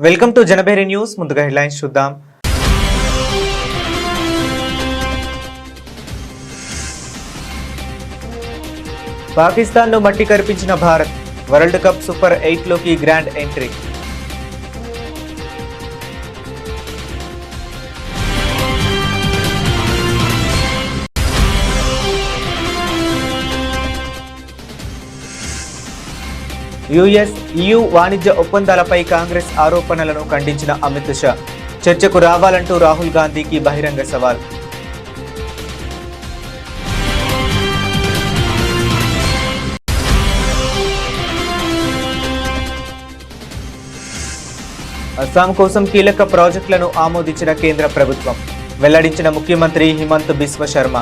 Welcome to Janaberi news. ముందుగా headlines చూద్దాం. పాకిస్తాన్ను మట్టి కరిపించిన భారత్, వరల్డ్ కప్ సూపర్ 8లోకి గ్రాండ్ ఎంట్రీ. యుఎస్ EU వాణిజ్య ఒప్పందాలపై కాంగ్రెస్ ఆరోపణలను ఖండించిన అమిత్ షా, చర్చకు రావాలంటూ రాహుల్ గాంధీకి బహిరంగ సవాల్. అస్సాం కోసం కీలక ప్రాజెక్టులను ఆమోదించిన కేంద్ర ప్రభుత్వం, వెల్లడించిన ముఖ్యమంత్రి హిమంత్ బిశ్వ శర్మ.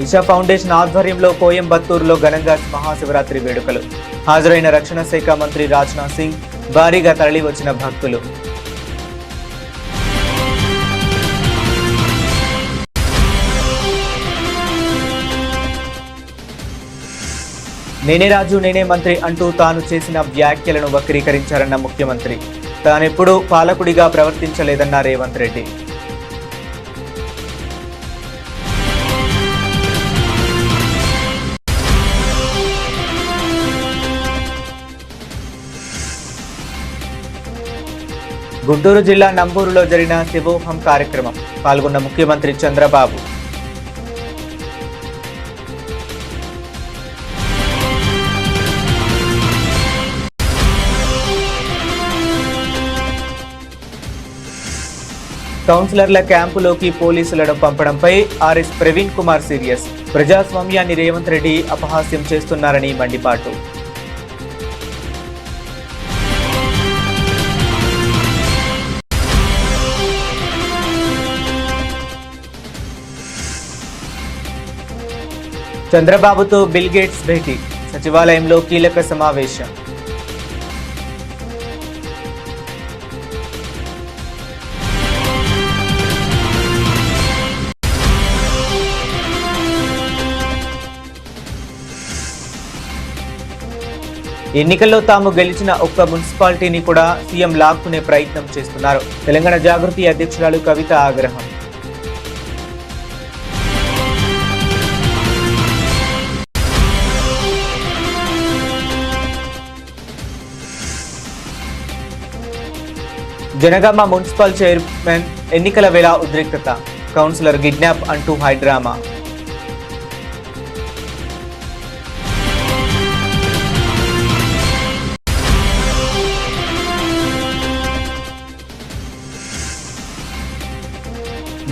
ఇషా ఫౌండేషన్ ఆధ్వర్యంలో కోయంబత్తూరులో ఘనంగా మహాశివరాత్రి వేడుకలు. హాజరైన రక్షణ శాఖ మంత్రి రాజ్నాథ్ సింగ్, భారీగా తరలి వచ్చిన భక్తులు. నేనే రాజు నేనే మంత్రి అంటూ తాను చేసిన వ్యాఖ్యలను వక్రీకరించారన్న ముఖ్యమంత్రి. తానెప్పుడూ పాలకుడిగా ప్రవర్తించలేదన్న రేవంత్ రెడ్డి. గుంటూరు జిల్లా నంబూరులో జరిగిన శివోహం కార్యక్రమం, పాల్గొన్న ముఖ్యమంత్రి చంద్రబాబు. కౌన్సిలర్ల క్యాంపులోకి పోలీసులను పంపడంపై ఆర్ఎస్ ప్రవీణ్ కుమార్ సీరియస్. ప్రజాస్వామ్యాన్ని రేవంత్ రెడ్డి అపహాస్యం చేస్తున్నారని మండిపాటు. చంద్రబాబుతో బిల్ గేట్స్ భేటీ, సచివాలయంలో కీలక సమావేశం. ఎన్నికల్లో తాము గెలిచిన ఒక్క మున్సిపాలిటీని కూడా సీఎం లాక్కునే ప్రయత్నం చేస్తున్నారు. తెలంగాణ జాగృతి అధ్యక్షురాలు కవిత ఆగ్రహం. జనగామ మున్సిపల్ చైర్మన్ ఎన్నికల వేళ ఉద్రిక్తత, కౌన్సిలర్ కిడ్నాప్ అంటూ హైడ్రామా.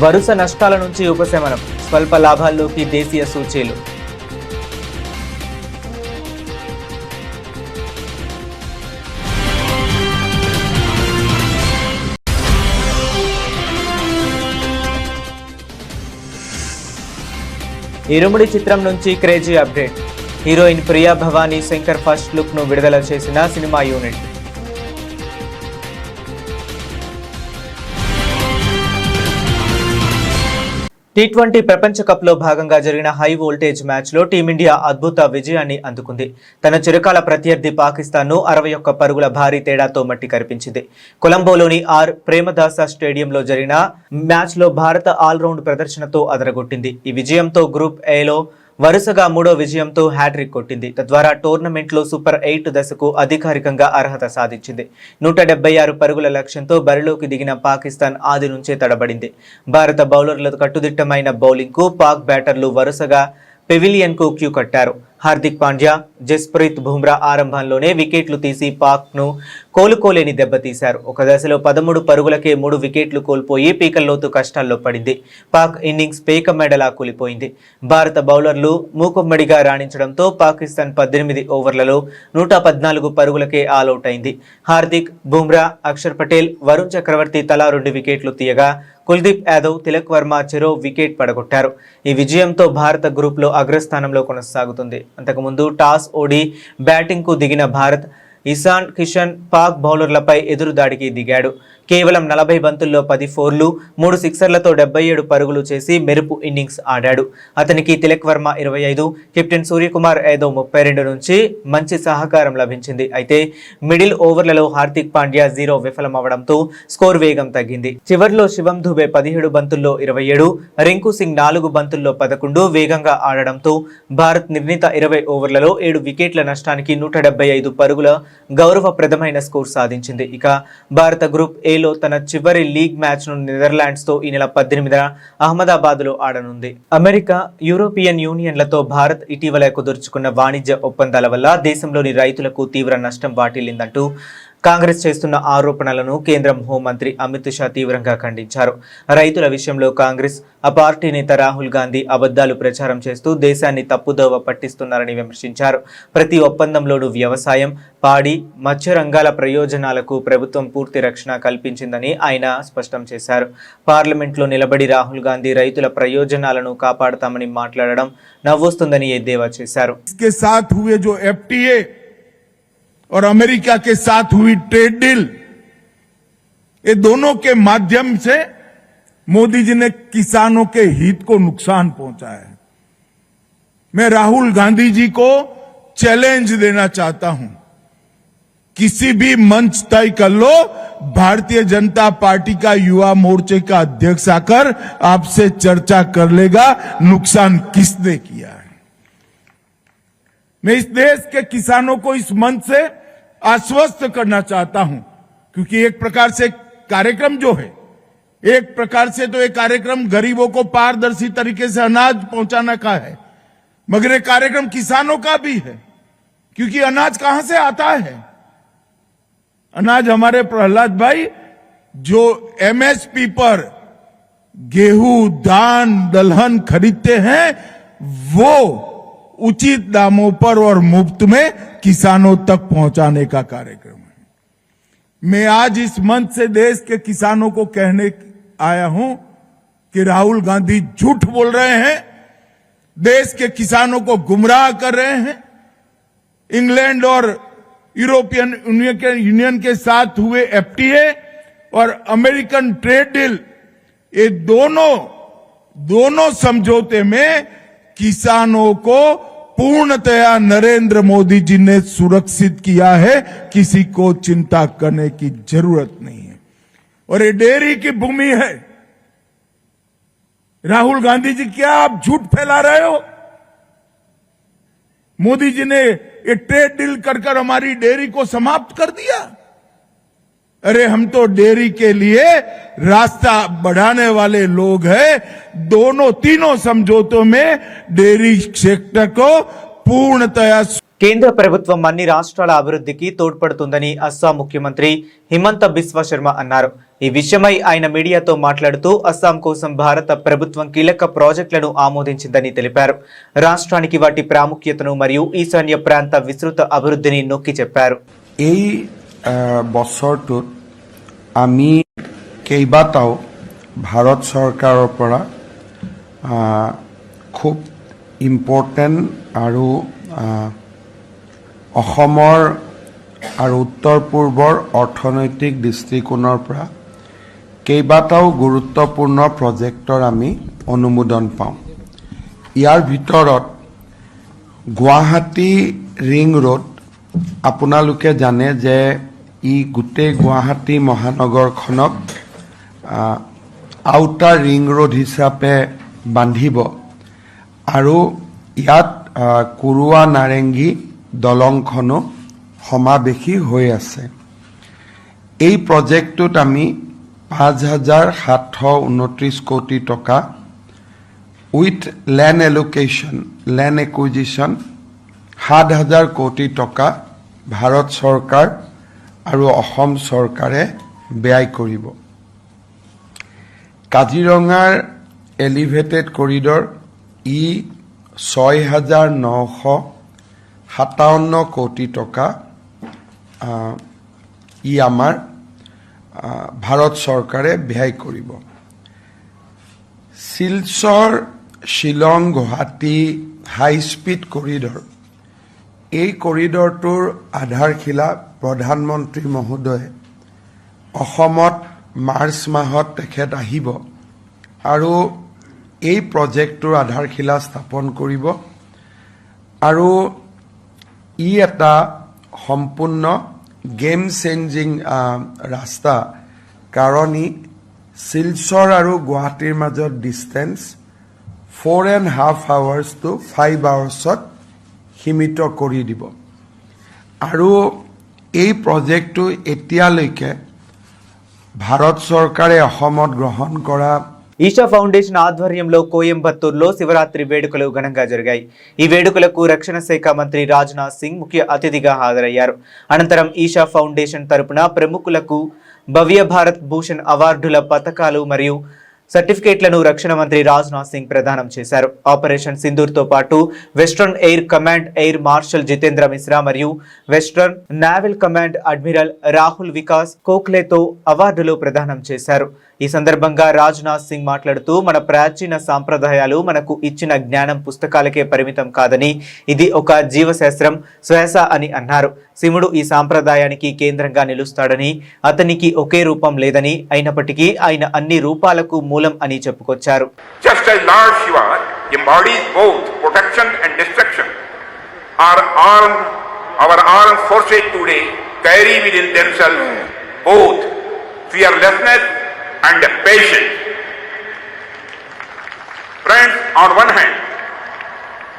వరుస నష్టాల నుంచి ఉపశమనం, స్వల్ప లాభాల్లోకి దేశీయ సూచీలు. ఇరుముడి చిత్రం నుంచి crazy update. Heroine Priya Bhavani Shankar first look ను విడుదల చేసిన సినిమా యూనిట్. T20 ప్రపంచ కప్ లో భాగంగా జరిగిన హై వోల్టేజ్ మ్యాచ్ లో టీమిండియా అద్భుత విజయాన్ని అందుకుంది. తన చిరకాల ప్రత్యర్థి పాకిస్తాన్ ను 61 పరుగుల భారీ తేడాతో మట్టి కరిపించింది. కొలంబోలోని ప్రేమదాస స్టేడియంలో జరిగిన మ్యాచ్ లో భారత ఆల్రౌండ్ ప్రదర్శనతో అదరగొట్టింది. ఈ విజయంతో గ్రూప్ ఏలో వరుసగా 3వ విజయంతో హ్యాట్రిక్ కొట్టింది. తద్వారా టోర్నమెంట్లో సూపర్ 8 దశకు అధికారికంగా అర్హత సాధించింది. 176 పరుగుల లక్ష్యంతో బరిలోకి దిగిన పాకిస్తాన్ ఆది నుంచే తడబడింది. భారత బౌలర్ల కట్టుదిట్టమైన బౌలింగ్కు పాక్ బ్యాటర్లు వరుసగా పెవిలియన్ కు క్యూ కట్టారు. హార్దిక్ పాండ్యా, జస్ప్రీత్ బుమ్రా ఆరంభంలోనే వికెట్లు తీసి పాక్ ను కోలుకోలేని దెబ్బతీశారు. ఒక దశలో 13 పరుగులకే 3 వికెట్లు కోల్పోయి పీకల్లోతు కష్టాల్లో పడింది. పాక్ ఇన్నింగ్స్ పేక మెడలా కూలిపోయింది. భారత బౌలర్లు మూకుమ్మడిగా రాణించడంతో పాకిస్తాన్ 18 ఓవర్లలో 114 పరుగులకే ఆలౌట్ అయింది. హార్దిక్, బుమ్రా, అక్షర్ పటేల్, వరుణ్ చక్రవర్తి తలా 2 వికెట్లు తీయగా కుల్దీప్ యాదవ్, తిలక్ వర్మ చెరో వికెట్ పడగొట్టారు. ఈ విజయంతో భారత గ్రూప్లో అగ్రస్థానంలో కొనసాగుతుంది. అంతకుముందు టాస్ ఓడి బ్యాటింగ్కు దిగిన భారత్ ఇషాన్ కిషన్ పాక్ బౌలర్లపై ఎదురుదాడికి దిగాడు. కేవలం 40 బంతుల్లో 10 ఫోర్లు 3 సిక్సర్లతో 77 పరుగులు చేసి మెరుపు ఇన్నింగ్స్ ఆడాడు. అతనికి తిలక్ వర్మ 25, కెప్టెన్ సూర్యకుమార్ యాదవ్ 32 నుంచి మంచి సహకారం లభించింది. అయితే మిడిల్ ఓవర్లలో హార్దిక్ పాండ్యా 0 విఫలమవడంతో స్కోర్ వేగం తగ్గింది. చివర్లో శివం దుబే 17 బంతుల్లో 27, రింకు సింగ్ 4 బంతుల్లో 11 వేగంగా ఆడడంతో భారత్ నిర్ణీత 20 ఓవర్లలో 7 వికెట్ల నష్టానికి 175 పరుగుల గౌరవప్రదమైన స్కోర్ సాధించింది. ఇక భారత గ్రూప్ ఏలో తన చివరి లీగ్ మ్యాచ్ ను నెదర్లాండ్స్ తో ఈ నెల 18న అహ్మదాబాద్ లో ఆడనుంది. అమెరికా, యూరోపియన్ యూనియన్లతో భారత్ ఇటీవల కుదుర్చుకున్న వాణిజ్య ఒప్పందాల వల్ల దేశంలోని రైతులకు తీవ్ర నష్టం వాటిల్లిందంటూ కాంగ్రెస్ చేస్తున్న ఆరోపణలను కేంద్ర హోంమంత్రి అమిత్ షా తీవ్రంగా ఖండించారు. రైతుల విషయంలో కాంగ్రెస్ ఆ పార్టీ నేత రాహుల్ గాంధీ అబద్ధాలు ప్రచారం చేస్తూ దేశాన్ని తప్పుదోవ పట్టిస్తున్నారని విమర్శించారు. ప్రతి ఒప్పందంలోనూ వ్యవసాయం, పాడి, మత్స్య రంగాల ప్రయోజనాలకు ప్రభుత్వం పూర్తి రక్షణ కల్పించిందని ఆయన స్పష్టం చేశారు. పార్లమెంట్లో నిలబడి రాహుల్ గాంధీ రైతుల ప్రయోజనాలను కాపాడతామని మాట్లాడడం నవ్వొస్తుందని ఎద్దేవా చేశారు. और अमेरिका के साथ हुई ट्रेड डील, ये दोनों के माध्यम से मोदी जी ने किसानों के हित को नुकसान पहुंचाया है. मैं राहुल गांधी जी को चैलेंज देना चाहता हूं, किसी भी मंच तय कर लो, भारतीय जनता पार्टी का युवा मोर्चे का अध्यक्ष आकर आपसे चर्चा कर लेगा नुकसान किसने किया है. मैं इस देश के किसानों को इस मंच से आश्वस्त करना चाहता हूं, क्योंकि एक प्रकार से कार्यक्रम जो है, एक प्रकार से तो ये कार्यक्रम गरीबों को पारदर्शी तरीके से अनाज पहुंचाने का है, मगर ये कार्यक्रम किसानों का भी है, क्योंकि अनाज कहां से आता है? अनाज हमारे प्रहलाद भाई जो एमएसपी पर गेहूं, धान, दलहन खरीदते हैं, वो उचित दामों पर और मुफ्त में किसानों तक पहुंचाने का कार्यक्रम है. मैं आज इस मंच से देश के किसानों को कहने आया हूं कि राहुल गांधी झूठ बोल रहे हैं, देश के किसानों को गुमराह कर रहे हैं. इंग्लैंड और यूरोपियन यूनियन के साथ हुए एफटीए और अमेरिकन ट्रेड डील, ये दोनों समझौते में किसानों को पूर्णतया नरेंद्र मोदी जी ने सुरक्षित किया है, किसी को चिंता करने की जरूरत नहीं है. और ये डेयरी की भूमि है. राहुल गांधी जी, क्या आप झूठ फैला रहे हो? मोदी जी ने ये ट्रेड डील कर हमारी डेयरी को समाप्त कर दिया. अरे हम तो डेयरी के लिए रास्ता बढ़ाने वाले लोग हैं. तीनों समझौतों में डेयरी सेक्टर को पूर्णतया కేంద్ర ప్రభుత్వం అన్ని రాష్ట్రాల అభివృద్ధికి తోడ్పడుతుందని అస్సాం ముఖ్యమంత్రి హిమంత బిస్వా శర్మ అన్నారు. ఈ విషయమై ఆయన మీడియాతో మాట్లాడుతూ అస్సాం కోసం భారత ప్రభుత్వం కీలక ప్రాజెక్టులను ఆమోదించిందని తెలిపారు. రాష్ట్రానికి వాటి ప్రాముఖ్యతను మరియు ఈశాన్య ప్రాంత విస్తృత అభివృద్ధిని నొక్కి చెప్పారు. এই বছৰটোত আমি কেইবাটাও ভাৰত চৰকাৰৰ পৰা খুব ইম্পৰ্টেণ্ট আৰু অসমৰ আৰু উত্তৰ পূৰ্বৰ অৰ্থনৈতিক দৃষ্টিকোণৰ পৰা কেইবাটাও গুৰুত্বপূৰ্ণ প্ৰজেক্টৰ আমি অনুমোদন পাওঁ. ইয়াৰ ভিতৰত গুৱাহাটী ৰিং ৰোড, আপোনালোকে জানে যে ই গোটেই গুৱাহাটী মহানগৰখনক আউটাৰ ৰিং ৰোড হিচাপে বান্ধিব আৰু ইয়াত কুৰুৱা নাৰেংগী দলংখনো সমাৱেশী হৈ আছে. এই প্ৰজেক্টটোত আমি 5,729 কোটি টকা উইথ ল্যান্ড এলোকেশ্যন, ল্যান্ড একুইজিশ্যন 7,000 কোটি টকা ভাৰত চৰকাৰ আৰু অসম চৰকাৰে ব্যয় কৰিব. কাজিৰঙাৰ এলিভেটেড কৰিডৰ ই 6,957 কোটি টকা ই আমাৰ ভাৰত চৰকাৰে ব্যয় কৰিব. Silchar Shillong Guwahati high speed corridor, এই কৰিডৰটোৰ আধাৰশিলা প্ৰধানমন্ত্ৰী মহোদয়ে অসমত মাৰ্চ মাহত তেখেত আহিব আৰু এই প্ৰজেক্টটোৰ আধাৰশিলা স্থাপন কৰিব আৰু ই এটা সম্পূৰ্ণ গেম চেঞ্জিং ৰাস্তা, কাৰণ ই শিলচৰ আৰু গুৱাহাটীৰ মাজত ডিষ্টেঞ্চ 4.5 hours to 5 hours সীমিত কৰি দিব আৰু এই প্ৰজেক্টটো এতিয়ালৈকে ভাৰত চৰকাৰে অসমত গ্ৰহণ কৰা ఈషా ఫౌండేషన్ ఆధ్వర్యంలో కోయంబత్తూరులో శివరాత్రి వేడుకలు ఘనంగా జరిగాయి. ఈ వేడుకలకు రక్షణ శాఖ మంత్రి రాజ్నాథ్ సింగ్ ముఖ్య అతిథిగా హాజరయ్యారు. అనంతరం ఈషా ఫౌండేషన్ తరపున ప్రముఖులకు భవ్య భారత్ భూషణ్ అవార్డుల పతకాలు మరియు సర్టిఫికేట్లను రక్షణ మంత్రి రాజ్నాథ్ సింగ్ ప్రదానం చేశారు. ఆపరేషన్ సింధూర్తో పాటు western air command air marshal Jitendra Mishra మరియు western naval command admiral Rahul Vikas కోఖ్లేతో అవార్డులు ప్రదానం చేశారు. ఈ సందర్భంగా రాజ్నాథ్ సింగ్ మాట్లాడుతూ మన ప్రాచీన సాంప్రదాయాలు మనకు ఇచ్చిన జ్ఞానం పుస్తకాలకే పరిమితం కాదని, ఇది ఒక జీవశాస్త్రం, శ్వాస అని అన్నారు. శివుడు ఈ సాంప్రదాయానికి కేంద్రంగా నిలుస్తాడని, అతనికి ఒకే రూపం లేదని, అయినప్పటికీ ఆయన అన్ని రూపాలకు మూలం అని చెప్పుకొచ్చారు. Just as Lord Shiva embodies both protection and destruction, our armed forces today carry within themselves both fearlessness and patience. Friends, on one hand,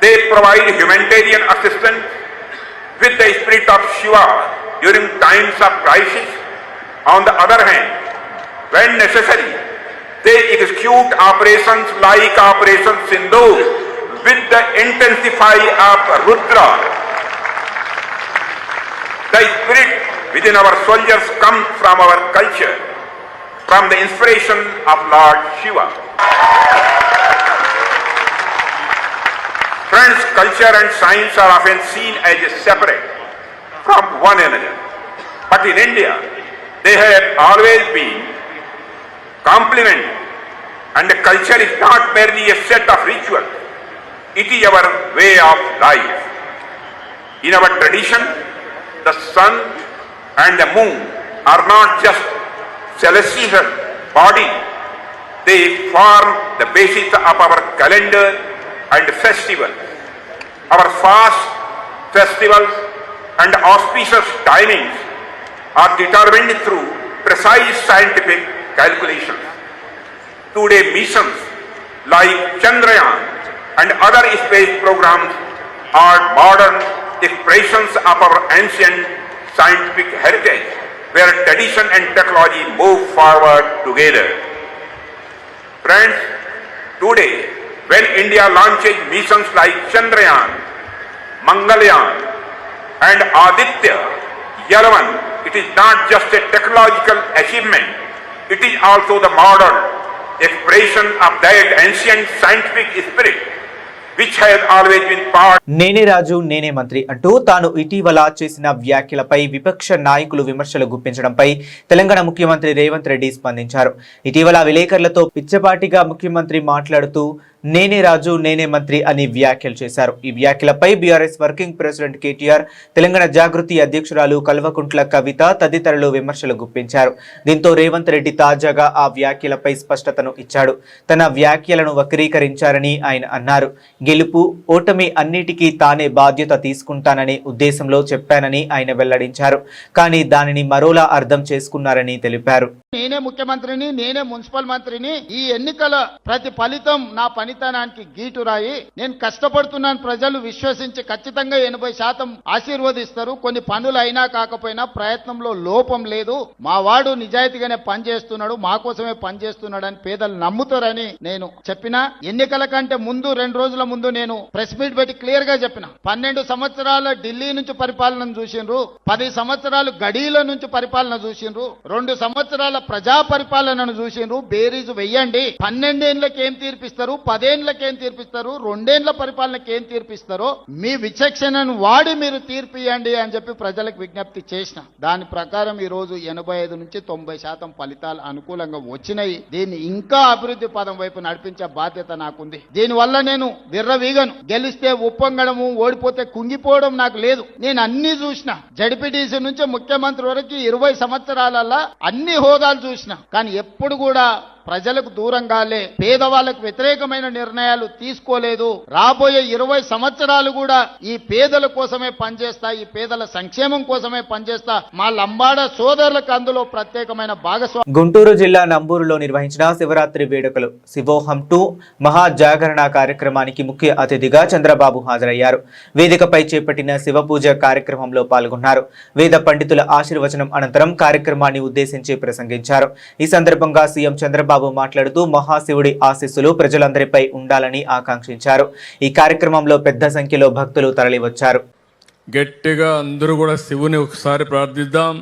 they provide humanitarian assistance with the spirit of Shiva during times of crisis. On the other hand, when necessary, they execute operations like Operation Sindoor with the intensity of Rudra. The spirit within our soldiers comes from our culture, from the inspiration of Lord Shiva. Friends, culture and science are often seen as separate from one another. But in India, they have always been complementary. And the culture is not merely a set of rituals. It is our way of life. In our tradition, the sun and the moon are not just celestial body. They form the basis of our calendar and festival. Our fast festivals and auspicious timings are determined through precise scientific calculations. Today, missions like Chandrayaan and other space programs are modern expressions of our ancient scientific heritage, where tradition and technology move forward together. Friends, today, when India launches missions like Chandrayaan, Mangalyaan and Aditya Yalavan, it is not just a technological achievement, it is also the modern expression of that ancient scientific spirit which has always been part. నేనే రాజు నేనే మంత్రి అంటూ తాను ఇటీవల చేసిన వ్యాఖ్యలపై విపక్ష నాయకులు విమర్శలు గుప్పించడంపై తెలంగాణ ముఖ్యమంత్రి రేవంత్ రెడ్డి స్పందించారు. ఇటీవల విలేకరులతో పిచ్చపాటిగా ముఖ్యమంత్రి మాట్లాడుతూ నేనే రాజు నేనే మంత్రి అని వ్యాఖ్యలు చేశారు. ఈ వ్యాఖ్యలపై బీఆర్ఎస్ వర్కింగ్ ప్రెసిడెంట్ కేటీఆర్, తెలంగాణ జాగృతి అధ్యక్షురాలు కల్వకుంట్ల కవిత తదితరులు విమర్శలు గుప్పించారు. దీంతో రేవంత్ రెడ్డి తాజాగా ఆ వ్యాఖ్యలపై స్పష్టతను ఇచ్చాడు. తన వ్యాఖ్యలను వక్రీకరించారని ఆయన అన్నారు. గెలుపు ఓటమి అన్నిటికీ తానే బాధ్యత తీసుకుంటాననే ఉద్దేశంలో చెప్పానని ఆయన వెల్లడించారు. కానీ దానిని మరోలా అర్థం చేసుకున్నారని తెలిపారు. నేనే ముఖ్యమంత్రిని, నేనే మున్సిపల్ మంత్రిని, ఈ ఎన్నికల ప్రతి ఫలితం నా పనితనానికి గీటురాయి. నేను కష్టపడుతున్నాను, ప్రజలు విశ్వసించి ఖచ్చితంగా 80% ఆశీర్వదిస్తారు. కొన్ని పనులు అయినా కాకపోయినా ప్రయత్నంలో లోపం లేదు. మా వాడు నిజాయితీగానే పనిచేస్తున్నాడు, మా కోసమే పనిచేస్తున్నాడు అని పేదలు నమ్ముతారని నేను చెప్పిన. ఎన్నికల కంటే ముందు 2 రోజుల ముందు నేను ప్రెస్ మీట్ పెట్టి క్లియర్ గా చెప్పిన. 12 సంవత్సరాల ఢిల్లీ నుంచి పరిపాలన చూసిండ్రు, 10 సంవత్సరాలు గడీల నుంచి పరిపాలన చూసిండ్రు, 2 సంవత్సరాల ప్రజా పరిపాలనను చూసిండ్రు. బేరీజు వెయ్యండి, 12 ఏళ్ళకి ఏం తీర్పిస్తారు, 10 10 ఏళ్లకేం తీర్పిస్తారు, 2 ఏళ్ల పరిపాలనకి ఏం తీర్పిస్తారో మీ విచక్షణను వాడి మీరు తీర్పు ఇవ్వండి అని చెప్పి ప్రజలకు విజ్ఞప్తి చేసిన. దాని ప్రకారం ఈ రోజు 85 నుంచి 90% ఫలితాలు అనుకూలంగా వచ్చినాయి. దీన్ని ఇంకా అభివృద్ధి పదం వైపు నడిపించే బాధ్యత నాకుంది. దీనివల్ల నేను విర్రవీగను. గెలిస్తే ఉప్పొంగడము, ఓడిపోతే కుంగిపోవడం నాకు లేదు. నేను అన్ని చూసిన. జడ్పీటీసీ నుంచి ముఖ్యమంత్రి వరకు 20 సంవత్సరాలలో అన్ని హోదాలు చూసిన. కానీ ఎప్పుడు కూడా ప్రజలకు దూరంగాలే, పేదవాళ్లకు వ్యతిరేకమైన నిర్ణయాలు తీసుకోలేదు. రాబోయే 20 సంవత్సరాలు కూడా ఈ పేదల కోసమే పనిచేస్తా, ఈ పేదల సంక్షేమం కోసమే పనిచేస్తా. మా లంబాడ సోదరులకు అందులో ప్రత్యేకమైన భాగస్వామ్యం. గుంటూరు జిల్లా నంబూరులో నిర్వహించిన శివరాత్రి వేడుకలు శివోహం 2 మహా జాగరణ కార్యక్రమానికి ముఖ్య అతిథిగా చంద్రబాబు హాజరయ్యారు. వేదికపై చేపట్టిన శివ పూజ కార్యక్రమంలో పాల్గొన్నారు. వేద పండితుల ఆశీర్వచనం అనంతరం కార్యక్రమాన్ని ఉద్దేశించి ప్రసంగించారు. ఈ సందర్భంగా సీఎం చంద్రబాబు మాట్లాడుతూ మహాశివుడి ఆశీస్సులు ప్రజలందరిపై ఉండాలని ఆకాంక్షించారు. ఈ కార్యక్రమంలో పెద్ద సంఖ్యలో భక్తులు తరలివచ్చారు. గట్టిగా అందరూ కూడా శివుని ఒకసారి ప్రార్థిద్దాం.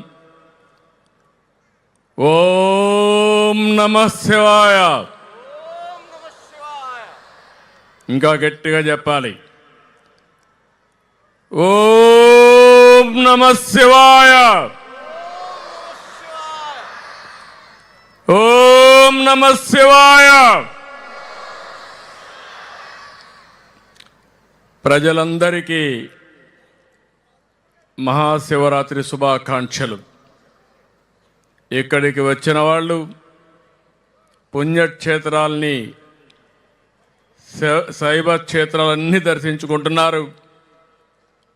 ఓం నమః శివాయ. ఇంకా గట్టిగా చెప్పాలి. ఓం నమః శివాయ. ఓం నమః శివాయ. ప్రజలందరికీ మహాశివరాత్రి శుభాకాంక్షలు. ఇక్కడికి వచ్చిన వాళ్ళు పుణ్యక్షేత్రాల్ని, శైవ క్షేత్రాలన్నీ దర్శించుకుంటున్నారు.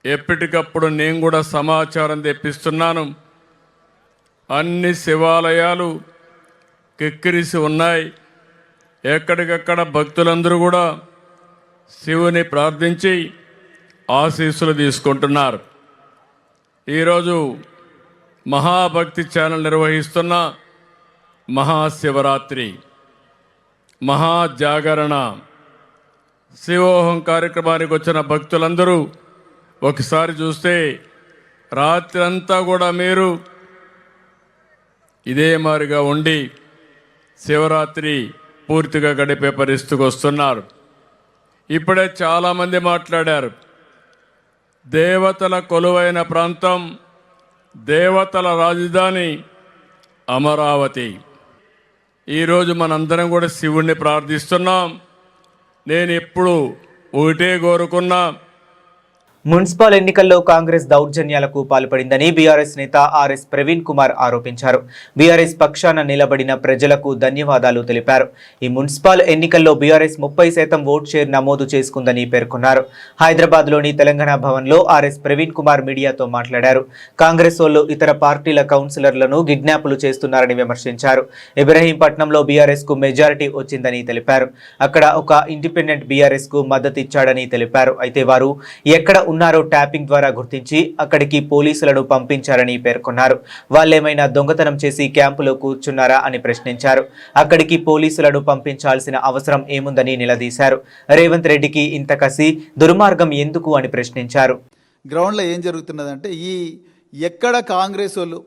ఎప్పటికప్పుడు నేను కూడా సమాచారం తెప్పిస్తున్నాను. అన్ని శివాలయాలు కిక్కిరిసి ఉన్నాయి. ఎక్కడికక్కడ భక్తులందరూ కూడా శివుని ప్రార్థించి ఆశీస్సులు తీసుకుంటున్నారు. ఈరోజు మహాభక్తి ఛానల్ నిర్వహిస్తున్న మహాశివరాత్రి, మహాజాగరణ, శివోహం కార్యక్రమానికి వచ్చిన భక్తులందరూ ఒకసారి చూస్తే రాత్రి అంతా కూడా మీరు ఇదే మారిగా ఉండి శివరాత్రి పూర్తిగా గడిపే పరిస్థితికి వస్తున్నారు. ఇప్పుడే చాలామంది మాట్లాడారు. దేవతల కొలువైన ప్రాంతం, దేవతల రాజధాని అమరావతి. ఈరోజు మనందరం కూడా శివుణ్ణి ప్రార్థిస్తున్నాం. నేను ఎప్పుడు ఒకటే కోరుకున్నా, మున్సిపల్ ఎన్నికల్లో కాంగ్రెస్ దౌర్జన్యాలకు పాల్పడిందని బీఆర్ఎస్ నేత ఆర్ఎస్ ప్రవీణ్ కుమార్ ఆరోపించారు. బీఆర్ఎస్ పక్షాన నిలబడిన ప్రజలకు ధన్యవాదాలు తెలిపారు. ఈ మున్సిపల్ ఎన్నికల్లో బీఆర్ఎస్ 30% ఓట్ షేర్ నమోదు చేసుకుందని పేర్కొన్నారు. హైదరాబాద్లోని తెలంగాణ భవన్లో ఆర్ఎస్ ప్రవీణ్ కుమార్ మీడియాతో మాట్లాడారు. కాంగ్రెస్ వాళ్ళు ఇతర పార్టీల కౌన్సిలర్లను కిడ్నాపులు చేస్తున్నారని విమర్శించారు. ఇబ్రహీంపట్నంలో బీఆర్ఎస్ కు మెజారిటీ వచ్చిందని తెలిపారు. అక్కడ ఒక ఇండిపెండెంట్ బీఆర్ఎస్ కు మద్దతిచ్చాడని తెలిపారు. అయితే వారు ఎక్కడ ఉన్నారో ట్యాపింగ్ ద్వారా గుర్తించి అక్కడికి పోలీసులను పంపించారని పేర్కొన్నారు. వాళ్ళేమైనా దొంగతనం చేసి క్యాంపులో కూర్చున్నారా అని ప్రశ్నించారు. అక్కడికి పోలీసులను పంపించాల్సిన అవసరం ఏముందని నిలదీశారు. రేవంత్ రెడ్డికి ఇంత కసి, దుర్మార్గం ఎందుకు అని ప్రశ్నించారు. గ్రౌండ్లో ఏం జరుగుతున్నదంటే ఎక్కడ కాంగ్రెస్ వాళ్ళు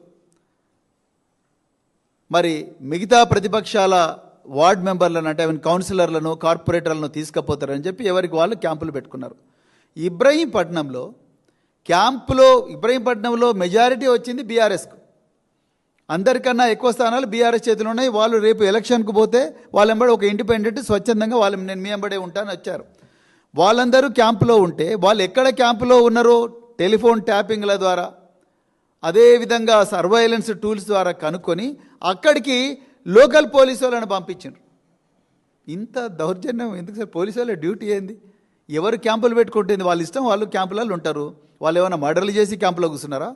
మరి మిగతా ప్రతిపక్షాల వార్డ్ మెంబర్లను అంటే కౌన్సిలర్లను, కార్పొరేటర్లను తీసుకుపోతారని చెప్పి ఎవరికి వాళ్ళు క్యాంపులు పెట్టుకున్నారు. ఇబ్రహీంపట్నంలో మెజారిటీ వచ్చింది బీఆర్ఎస్కు. అందరికన్నా ఎక్కువ స్థానాలు బీఆర్ఎస్ చేతిలో ఉన్నాయి. వాళ్ళు రేపు ఎలక్షన్కు పోతే వాళ్ళెంబడి ఒక ఇండిపెండెంట్ స్వచ్ఛందంగా నేను మీ వెంబడే ఉంటానని వచ్చారు. వాళ్ళందరూ క్యాంపులో ఉంటే వాళ్ళు ఎక్కడ క్యాంపులో ఉన్నారో టెలిఫోన్ ట్యాపింగ్ల ద్వారా, అదేవిధంగా సర్వైలెన్స్ టూల్స్ ద్వారా కనుక్కొని అక్కడికి లోకల్ పోలీసు వాళ్ళని పంపించారు. ఇంత దౌర్జన్యం ఎందుకు సార్? పోలీసు వాళ్ళ డ్యూటీ ఏంది? ఎవరు క్యాంపులు పెట్టుకుంటుంది వాళ్ళ ఇష్టం, వాళ్ళు క్యాంపులలో ఉంటారు. వాళ్ళు ఏమైనా మర్డర్లు చేసి క్యాంపులో కూర్చున్నారా?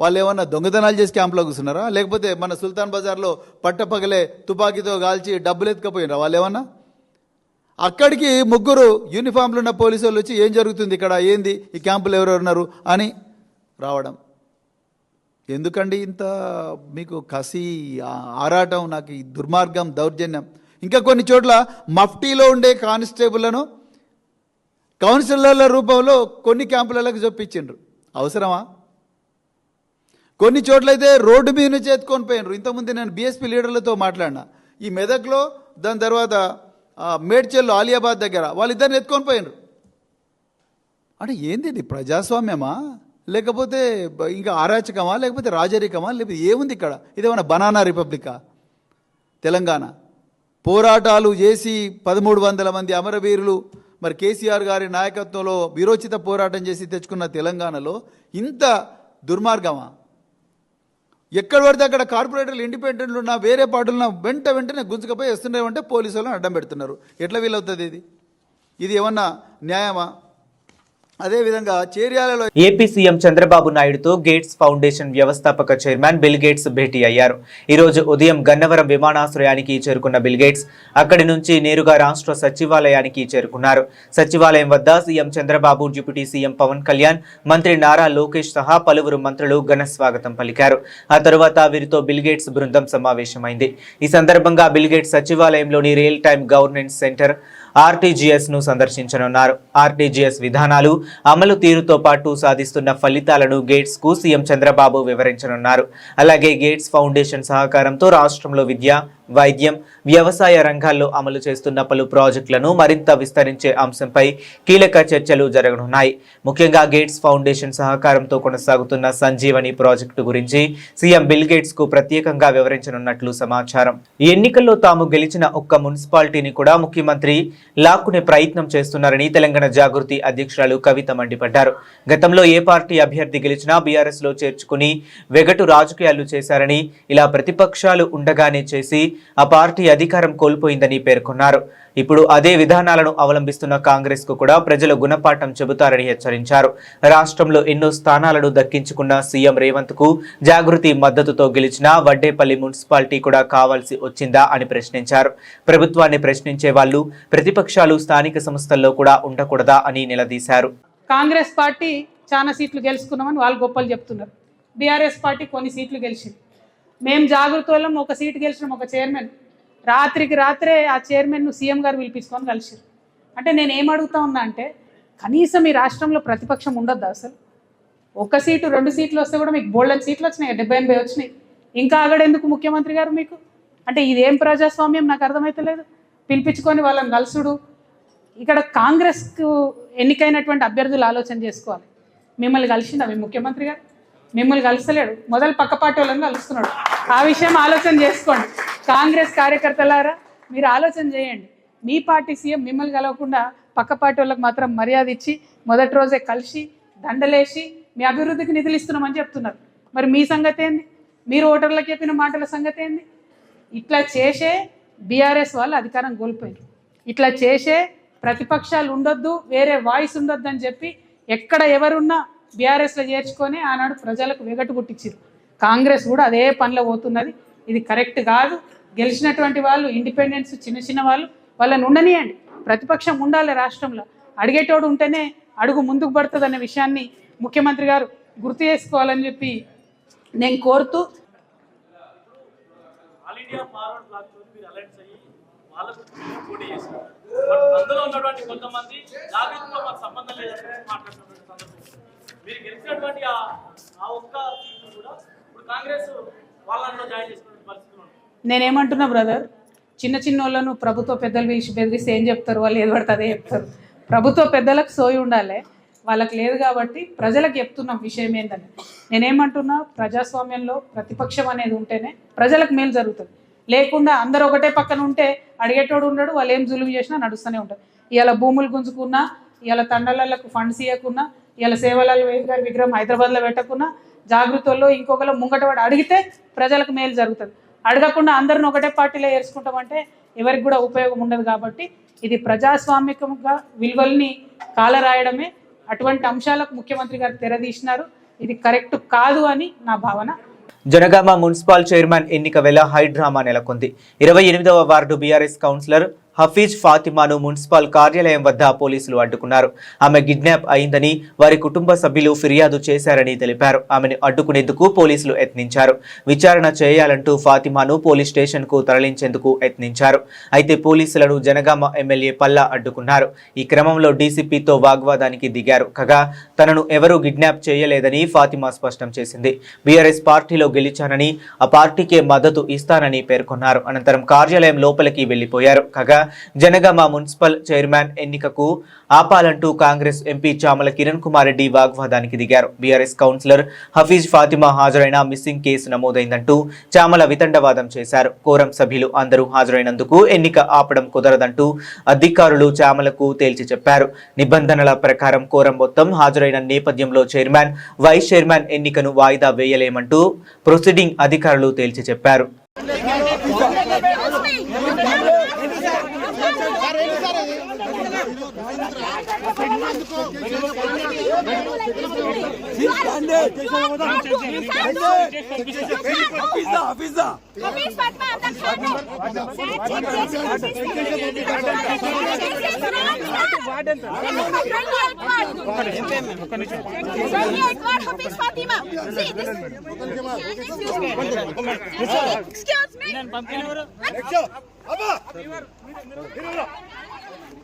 వాళ్ళు ఏమన్నా దొంగతనాలు చేసి క్యాంపులో కూర్చున్నారా? లేకపోతే మన సుల్తాన్ బజార్లో పట్టపగలే తుపాకీతో కాల్చి డబ్బులు ఎత్తుకపోయినారా వాళ్ళు ఏమన్నా? అక్కడికి 3 యూనిఫామ్లు ఉన్న పోలీసు వాళ్ళు వచ్చి ఏం జరుగుతుంది ఇక్కడ, ఏంది ఈ క్యాంపులు ఎవరెవరున్నారు అని రావడం. ఎందుకండి ఇంత మీకు కసి, ఆరాటం? నాకు ఈ దుర్మార్గం, దౌర్జన్యం. ఇంకా కొన్ని చోట్ల మఫ్టీలో ఉండే కానిస్టేబుల్లను కౌన్సిలర్ల రూపంలో కొన్ని క్యాంపులకు చొప్పించిండ్రు. అవసరమా? కొన్ని చోట్లయితే రోడ్డు మీద చేతుకొని పోయినరు. ఇంతకుముందు నేను బీఎస్పీ లీడర్లతో మాట్లాడినా. ఈ మెదక్లో, దాని తర్వాత మేడ్చల్లో ఆలియాబాద్ దగ్గర వాళ్ళిద్దరిని ఎత్తుకొని పోయినరు. అంటే ఏంది ఇది, ప్రజాస్వామ్యమా లేకపోతే ఇంకా అరాచకమా లేకపోతే రాజరికమా లేకపోతే ఏముంది ఇక్కడ? ఇదేమన్నా బనానా రిపబ్లికా? తెలంగాణ పోరాటాలు చేసి 1300 మంది అమరవీరులు మరి కేసీఆర్ గారి నాయకత్వంలో వీరోచిత పోరాటం చేసి తెచ్చుకున్న తెలంగాణలో ఇంత దుర్మార్గమా? ఎక్కడ పడితే అక్కడ కార్పొరేటర్లు ఇండిపెండెంట్లు ఉన్నా వేరే పార్టీలున్నా వెంటనే గుంజుకపోయి వస్తున్నారంటే పోలీసు వాళ్ళని అడ్డం పెడుతున్నారు. ఎట్లా వీలవుతుంది ఇది ఏమన్నా న్యాయమా? అదేవిధంగా చేర్యాలలో ఏపీ సీఎం చంద్రబాబు నాయుడుతో గేట్స్ ఫౌండేషన్ వ్యవస్థాపక చైర్మన్ బిల్ గేట్స్ భేటీ అయ్యారు. ఈ రోజు ఉదయం గన్నవరం విమానాశ్రయానికి చేరుకున్న బిల్ గేట్స్ అక్కడి నుంచి నేరుగా రాష్ట్ర సచివాలయానికి చేరుకున్నారు. సచివాలయం వద్ద CM Chandrababu, deputy CM Pawan Kalyan, మంత్రి నారా లోకేష్ సహా పలువురు మంత్రులు ఘన స్వాగతం పలికారు. ఆ తరువాత వీరితో బిల్ గేట్స్ బృందం సమావేశమైంది. ఈ సందర్భంగా బిల్ గేట్స్ సచివాలయంలోని real time governance centre RTGS ను సందర్శించనున్నారు. ఆర్టీజీఎస్ విధానాలు, అమలు తీరుతో పాటు సాధిస్తున్న ఫలితాలను గేట్స్ కు సీఎం చంద్రబాబు వివరించనున్నారు. అలాగే గేట్స్ ఫౌండేషన్ సహకారంతో రాష్ట్రంలో విద్య, వైద్యం, వ్యవసాయ రంగాల్లో అమలు చేస్తున్న పలు ప్రాజెక్టులను మరింత విస్తరించే అంశంపై కీలక చర్చలు జరగనున్నాయి. ముఖ్యంగా గేట్స్ ఫౌండేషన్ సహకారంతో కొనసాగుతున్న సంజీవని ప్రాజెక్టు గురించి సీఎం బిల్ గేట్స్ కు ప్రత్యేకంగా వివరించనున్నట్లు సమాచారం. ఈ ఎన్నికల్లో తాము గెలిచిన ఒక్క మున్సిపాలిటీని కూడా ముఖ్యమంత్రి లాక్కునే ప్రయత్నం చేస్తున్నారని తెలంగాణ జాగృతి అధ్యక్షురాలు కవిత మండిపడ్డారు. గతంలో ఏ పార్టీ అభ్యర్థి గెలిచినా బీఆర్ఎస్ లో చేర్చుకుని వెగటు రాజకీయాలు చేశారని, ఇలా ప్రతిపక్షాలు ఉండగానే చేసి ఆ పార్టీ అధికారం కోల్పోయిందని పేర్కొన్నారు. ఇప్పుడు అదే విధానాలను అవలంబిస్తున్న కాంగ్రెస్ కు కూడా ప్రజలు గుణపాఠం చెబుతారని హెచ్చరించారు. రాష్ట్రంలో ఎన్నో స్థానాలను దక్కించుకున్న సీఎం రేవంత్ కు జాగృతి మద్దతుతో గెలిచిన వడ్డేపల్లి మున్సిపాలిటీ కూడా కావాల్సి వచ్చిందా అని ప్రశ్నించారు. ప్రభుత్వాన్ని ప్రశ్నించే వాళ్ళు ప్రతిపక్షాలు స్థానిక సంస్థల్లో కూడా ఉండకూడదా అని నిలదీశారు. కాంగ్రెస్ పార్టీ చాలా సీట్లు గెలుచుకున్నామని వాళ్ళు గొప్పలు చెప్తున్నారు. బీఆర్ఎస్ పార్టీ కొన్ని సీట్లు గెలిచింది. మేము జాగృతి వాళ్ళం ఒక సీటు గెలిచినాం, ఒక చైర్మన్. రాత్రికి రాత్రే ఆ చైర్మన్ను సీఎం గారు పిలిపించుకొని కలిసారు. అంటే నేను ఏం అడుగుతా ఉన్నా అంటే, కనీసం ఈ రాష్ట్రంలో ప్రతిపక్షం ఉండద్దా అసలు? ఒక సీటు 2 సీట్లు వస్తే కూడా మీకు బోల్డెన్ సీట్లు వచ్చినాయి, 70-80 వచ్చినాయి. ఇంకా ఆగడెందుకు ముఖ్యమంత్రి గారు మీకు? అంటే ఇదేం ప్రజాస్వామ్యం నాకు అర్థమవుతలేదు. పిలిపించుకొని వాళ్ళని కలుసుడు. ఇక్కడ కాంగ్రెస్కు ఎన్నికైనటువంటి అభ్యర్థులు ఆలోచన చేసుకోవాలి. మిమ్మల్ని కలిసిందా మీ ముఖ్యమంత్రి గారు? మిమ్మల్ని కలుస్తలేడు, మొదలు పక్క పార్టీ వాళ్ళని కలుస్తున్నాడు. ఆ విషయం ఆలోచన చేసుకోండి. కాంగ్రెస్ కార్యకర్తలారా మీరు ఆలోచన చేయండి. మీ పార్టీ సీఎం మిమ్మల్ని కలవకుండా పక్క పార్టీ వాళ్ళకి మాత్రం మర్యాద ఇచ్చి మొదటి రోజే కలిసి దండలేసి మీ అభివృద్ధికి నిధులు ఇస్తున్నామని చెప్తున్నారు. మరి మీ సంగతి ఏంది? మీరు ఓటర్లకు చెప్పిన మాటల సంగతి ఏంది? ఇట్లా చేసే బీఆర్ఎస్ వాళ్ళు అధికారం కోల్పోయారు. ఇట్లా చేసే ప్రతిపక్షాలు ఉండొద్దు, వేరే వాయిస్ ఉండొద్దు అని చెప్పి ఎక్కడ ఎవరున్నా బీఆర్ఎస్లో చేర్చుకొని ఆనాడు ప్రజలకు వెగటు పుట్టించారు. కాంగ్రెస్ కూడా అదే పనిలో పోతున్నది. ఇది కరెక్ట్ కాదు. గెలిచినటువంటి వాళ్ళు ఇండిపెండెన్స్ చిన్న వాళ్ళు వాళ్ళని ఉండనియండి. ప్రతిపక్షం ఉండాలి రాష్ట్రంలో. అడిగేటోడు ఉంటేనే అడుగు ముందుకు పడుతుంది అనే విషయాన్ని ముఖ్యమంత్రి గారు గుర్తు చేసుకోవాలని చెప్పి నేను కోరుతూ, అందులో ఉన్నటువంటి కొంతమంది జాగ్రత్తలో మాకు సంబంధం లేదని మాట్లాడుతున్నారు. మీరు గెలిచినటువంటి ఆ ఒక్క సీట్లు కూడా ఇప్పుడు కాంగ్రెస్ వాళ్ళలో జాయిన్ చేసుకునే పరిస్థితులు. నేనేమంటున్నా బ్రదర్, చిన్న వాళ్ళను ప్రభుత్వ పెద్దలు బెదిరిస్తే ఏం చెప్తారు? వాళ్ళు ఏది పడితే అదే చెప్తారు. ప్రభుత్వ పెద్దలకు సోయి ఉండాలి, వాళ్ళకి లేదు. కాబట్టి ప్రజలకు చెప్తున్న విషయం ఏంటంటే, నేనేమంటున్నా, ప్రజాస్వామ్యంలో ప్రతిపక్షం అనేది ఉంటేనే ప్రజలకు మేలు జరుగుతుంది. లేకుండా అందరూ ఒకటే పక్కన ఉంటే అడిగేటోడు ఉండడు, వాళ్ళు ఏం జులుము చేసినా నడుస్తూనే ఉంటుంది. ఇవాళ భూములు గుంజుకున్నా, ఇవాళ తండలకు ఫండ్స్ ఇవ్వకున్నా, ఇవాళ సేవలాల్ గారి విగ్రహం హైదరాబాద్లో పెట్టకున్నా, జాగృతుల్లో ఇంకొకరు ముంగటవాడు అడిగితే ప్రజలకు మేలు జరుగుతుంది. అడగకుండా అందరిని ఒకటే పార్టీలో ఏర్చుకుంటామంటే ఎవరికి కూడా ఉపయోగం ఉండదు. కాబట్టి ఇది ప్రజాస్వామికంగా విలువల్ని కాలరాయడమే. అటువంటి అంశాలకు ముఖ్యమంత్రి గారు తెరదీసినారు. ఇది కరెక్ట్ కాదు అని నా భావన. జనగామ మున్సిపల్ చైర్మన్ ఎన్నిక వేళ హైడ్రామా నెలకొంది. 28వ వార్డు బీఆర్ఎస్ కౌన్సిలర్ హఫీజ్ ఫాతిమాను మున్సిపల్ కార్యాలయం వద్ద పోలీసులు అడ్డుకున్నారు. ఆమె కిడ్నాప్ అయిందని వారి కుటుంబ సభ్యులు ఫిర్యాదు చేశారని తెలిపారు. ఆమెను అడ్డుకునేందుకు పోలీసులు యత్నించారు. విచారణ చేయాలంటూ ఫాతిమాను పోలీస్ స్టేషన్ కు తరలించేందుకు యత్నించారు. అయితే పోలీసులను జనగామ ఎమ్మెల్యే పల్లా అడ్డుకున్నారు. ఈ క్రమంలో డీసీపీతో వాగ్వాదానికి దిగారు. కాగా తనను ఎవరూ కిడ్నాప్ చేయలేదని ఫాతిమా స్పష్టం చేసింది. బీఆర్ఎస్ పార్టీలో గెలిచానని, ఆ పార్టీకే మద్దతు ఇస్తానని పేర్కొన్నారు. అనంతరం కార్యాలయం లోపలికి వెళ్లిపోయారు. కాగా జనగామ మున్సిపల్ చైర్మన్ ఎన్నికకు ఆపాలంటూ కాంగ్రెస్ ఎంపీ చామల కిరణ్ కుమార్ రెడ్డి వాగ్వాదానికి దిగారు. బీఆర్ఎస్ కౌన్సిలర్ హఫీజ్ ఫాతిమా హాజరైన మిస్సింగ్ కేసు నమోదైందంటూ చామల వితండవాదం చేశారు. కోరం సభ్యులు అందరూ హాజరైనందుకు ఎన్నిక ఆపడం కుదరదంటూ అధికారులు చామలకు తేల్చి చెప్పారు. నిబంధనల ప్రకారం కోరం మొత్తం హాజరైన నేపథ్యంలో చైర్మన్, వైస్ చైర్మన్ ఎన్నికను వాయిదా వేయలేమంటూ ప్రొసీడింగ్ అధికారులు తేల్చి చెప్పారు.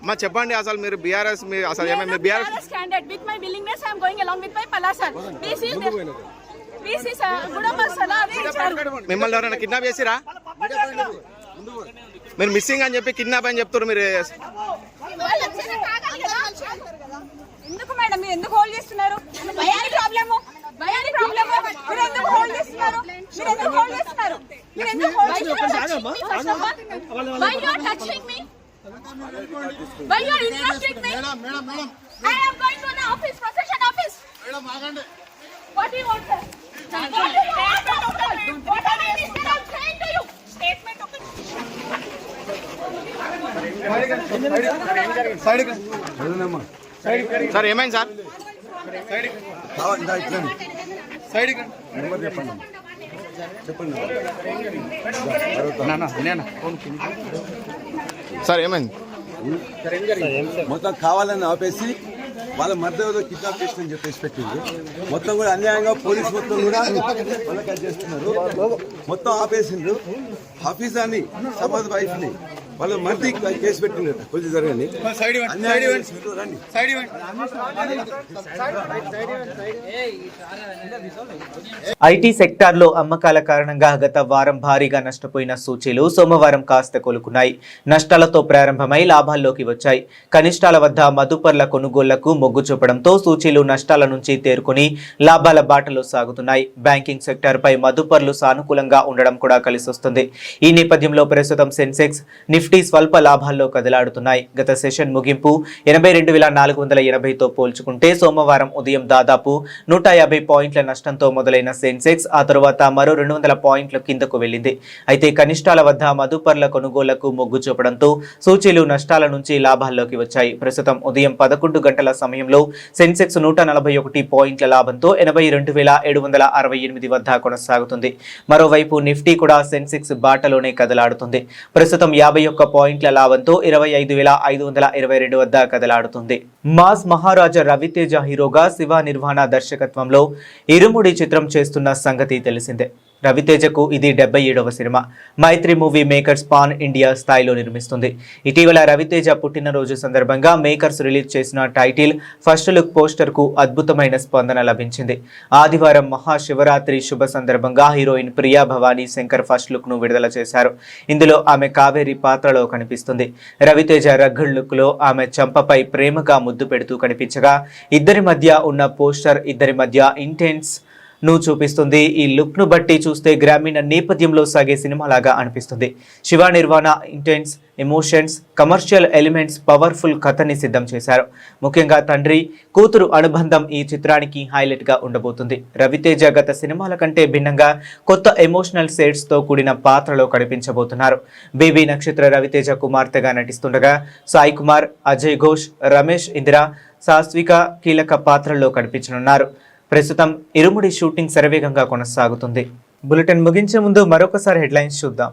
మా చెప్పండి అసలు మీరు బీఆర్ఎస్ అసలు ఏమైనా BRS candidate with my willingness I am going along with my proposer BC గుడమ సలాది ఇచ్చారు. మిమ్మల్ని ఎవరైనా కిడ్నాప్ చేసిరా? మీరు మిస్సింగ్ అని చెప్పి కిడ్నాప్ అని చెప్తారు. మీరు ఎందుకు మేడం మీరు ఎందుకు హోల్డ్ చేస్తున్నారు? భయాని ప్రాబ్లమ్ మీరు ఎందుకు హోల్డ్ చేస్తున్నారు? మీరు ఎందుకు హోల్డ్ చేస్తున్నారు? Why you are touching me? Why you are interrupting me? Madam. I am going to the office, procession office. Madam, agande. What do you want, sir? What are you saying to you? Statement okay. Sir ఏమైంది sir? Sir ఏమైంది? మొత్తం కావాలని ఆపేసి వాళ్ళ మధ్య kidnap చేస్తుందని చెప్పేసి పెట్టింది. మొత్తం కూడా అన్యాయంగా పోలీసు మొత్తం కూడా వాళ్ళకి చేస్తున్నారు. మొత్తం ఆపేసిండ్రు. హఫీజాని సమాజ్ వైఫ్ ని వాళ్ళ మధ్య కేసు పెట్టిండ్రు. కొంచెం జరగండి. ఐటీ సెక్టార్లో అమ్మకాల కారణంగా గత వారం భారీగా నష్టపోయిన సూచీలు సోమవారం కాస్త కోలుకున్నాయి. నష్టాలతో ప్రారంభమై లాభాల్లోకి వచ్చాయి. కనిష్టాల వద్ద మదుపర్ల కొనుగోళ్లకు మొగ్గు చూపడంతో సూచీలు నష్టాల నుంచి తేరుకుని లాభాల బాటలో సాగుతున్నాయి. బ్యాంకింగ్ సెక్టార్పై మదుపర్లు సానుకూలంగా ఉండడం కూడా కలిసొస్తుంది. ఈ నేపథ్యంలో ప్రస్తుతం సెన్సెక్స్, నిఫ్టీ స్వల్ప లాభాల్లో కదలాడుతున్నాయి. గత సెషన్ ముగింపు 82,480తో పోల్చుకుంటే సోమవారం ఉదయం దాదాపు 150 పాయింట్ల నష్టంతో మొదలైన సెన్సెక్స్ ఆ తరువాత మరో 200 పాయింట్ల కిందకు వెళ్లింది. అయితే కనిష్టాల వద్ద మదుపర్ల కొనుగోళ్లకు మొగ్గు చూపడంతో సూచీలు నష్టాల నుంచి లాభాల్లోకి వచ్చాయి. ప్రస్తుతం ఉదయం 11 గంటల సమయంలో సెన్సెక్స్ 141 పాయింట్ల లాభంతో 82,768 వద్ద కొనసాగుతుంది. మరోవైపు నిఫ్టీ కూడా సెన్సెక్స్ బాటలోనే కదలాడుతుంది. ప్రస్తుతం 51 పాయింట్ల లాభంతో 25,522 వద్ద కదలాడుతుంది. మాస్ మహారాజా రవితేజ హీరోగా శివ నిర్వాణ దర్శకత్వంలో ఇరుముడి చిత్రం చేస్తున్న సంగతి తెలిసిందే. రవితేజకు ఇది 77వ సినిమా. మైత్రి మూవీ మేకర్స్ పాన్ ఇండియా స్థాయిలో నిర్మిస్తుంది. ఇటీవల రవితేజ పుట్టినరోజు సందర్భంగా మేకర్స్ రిలీజ్ చేసిన టైటిల్, ఫస్ట్ లుక్ పోస్టర్ కు అద్భుతమైన స్పందన లభించింది. ఆదివారం మహాశివరాత్రి శుభ సందర్భంగా heroine Priya Bhavani Shankar first look ను విడుదల చేశారు. ఇందులో ఆమె కావేరి పాత్రలో కనిపిస్తుంది. రవితేజ రగ్గడ్ లుక్ లో ఆమె చంపపై ప్రేమగా ముద్దు పెడుతూ కనిపించగా ఇద్దరి మధ్య ఉన్న పోస్టర్ ఇద్దరి మధ్య ఇంటెన్స్ ను చూపిస్తుంది. ఈ లుక్ ను బట్టి చూస్తే గ్రామీణ నేపథ్యంలో సాగే సినిమాలాగా అనిపిస్తుంది. Shiva Nirvana intense emotions, commercial elements, powerful కథని సిద్ధం చేశారు. ముఖ్యంగా తండ్రి కూతురు అనుబంధం ఈ చిత్రానికి హైలైట్ గా ఉండబోతుంది. రవితేజ గత సినిమాల కంటే భిన్నంగా కొత్త ఎమోషనల్ షేడ్స్ తో కూడిన పాత్రలో కనిపించబోతున్నారు. బేబీ నక్షత్ర రవితేజ కుమార్తెగా నటిస్తుండగా సాయి కుమార్, అజయ్ ఘోష్, రమేష్ ఇందిరా, సాస్విక కీలక పాత్రల్లో కనిపించనున్నారు. ప్రస్తుతం ఇరుముడి షూటింగ్ శరవేగంగా కొనసాగుతుంది. బులెటిన్ ముగించే ముందు మరొకసారి హెడ్లైన్స్ చూద్దాం.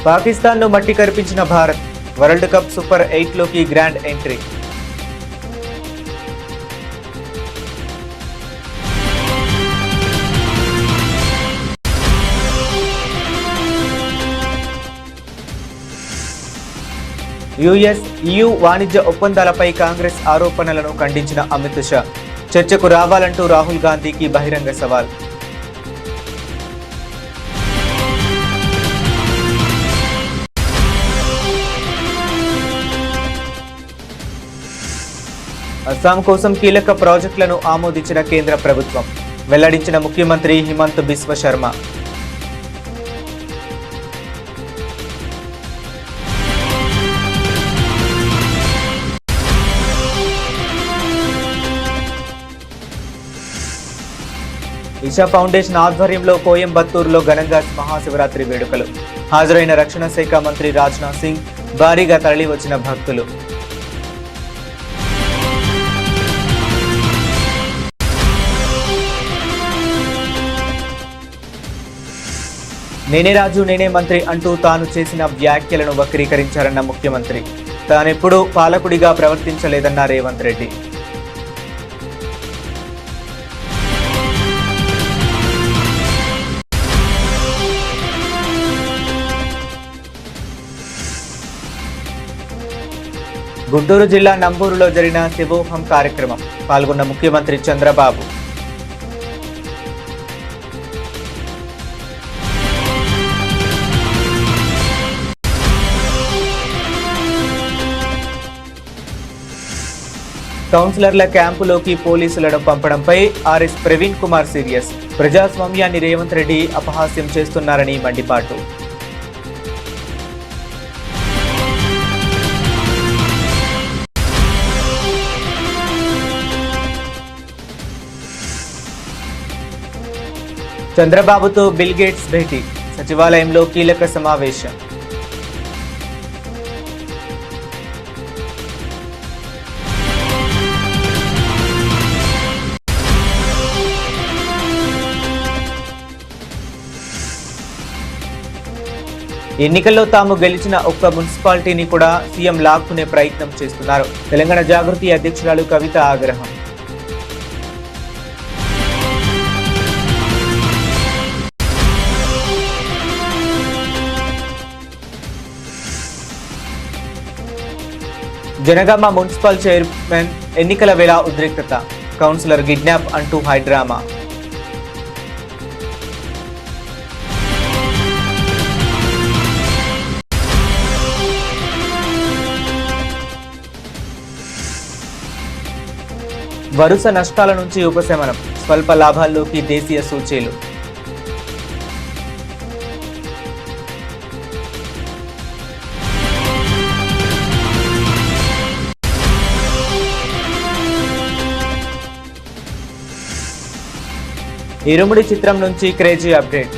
పాకిస్తాన్ను మట్టి కరిపించిన భారత్, వరల్డ్ కప్ సూపర్ 8లోకి గ్రాండ్ ఎంట్రీ. యుఎస్, EU వాణిజ్య ఒప్పందాలపై కాంగ్రెస్ ఆరోపణలను ఖండించిన అమిత్ షా, చర్చకు రావాలంటూ రాహుల్ గాంధీకి బహిరంగ సవాల్. అస్సాం కోసం కీలక ప్రాజెక్టులను ఆమోదించిన కేంద్ర ప్రభుత్వం వెల్లడించిన ముఖ్యమంత్రి హిమంత్ బిశ్వ శర్మ. ఈషా ఫౌండేషన్ ఆధ్వర్యంలో కోయంబత్తూరులో ఘనంగా మహాశివరాత్రి వేడుకలు. హాజరైన రక్షణ శాఖ మంత్రి రాజ్నాథ్ సింగ్, భారీగా తరలి వచ్చిన భక్తులు. నేనే రాజు నేనే మంత్రి అంటూ తాను చేసిన వ్యాఖ్యలను వక్రీకరించారన్న ముఖ్యమంత్రి. తానెప్పుడూ పాలకుడిగా ప్రవర్తించలేదన్న రేవంత్ రెడ్డి. గుంటూరు జిల్లా నంబూరులో జరిగిన శివోహం కార్యక్రమం పాల్గొన్న ముఖ్యమంత్రి చంద్రబాబు. కౌన్సిలర్ల క్యాంపులోకి పోలీసులను పంపడంపై ఆర్ఎస్ ప్రవీణ్ కుమార్ సీరియస్. ప్రజాస్వామ్యాన్ని రేవంత్ రెడ్డి అపహాస్యం చేస్తున్నారని మండిపాటు. చంద్రబాబుతో బిల్ గేట్స్ భేటీ, సచివాలయంలో కీలక సమావేశం. ఎన్నికల్లో తాము గెలిచిన ఒక్క మున్సిపాలిటీని కూడా సీఎం లాక్కునే ప్రయత్నం చేస్తున్నారు. తెలంగాణ జాగృతి అధ్యక్షురాలు కవిత ఆగ్రహం. జనగామ మున్సిపల్ చైర్మన్ ఎన్నికల వేళ ఉద్రిక్తత, కౌన్సిలర్ కిడ్నాప్ అంటూ హైడ్రామా. వరుస నష్టాల నుంచి ఉపశమనం, స్వల్ప లాభాల్లోకి దేశీయ సూచీలు. ఇరుముడి చిత్రం నుంచి crazy update.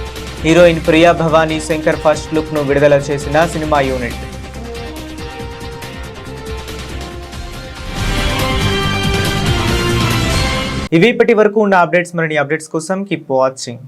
Heroine Priya Bhavani Shankar first look ను విడుదల చేసిన సినిమా యూనిట్. ఇవి ఇప్పటి వరకు ఉన్న అప్డేట్స్. మరిన్ని అప్డేట్స్ కోసం కీప్ వాచింగ్.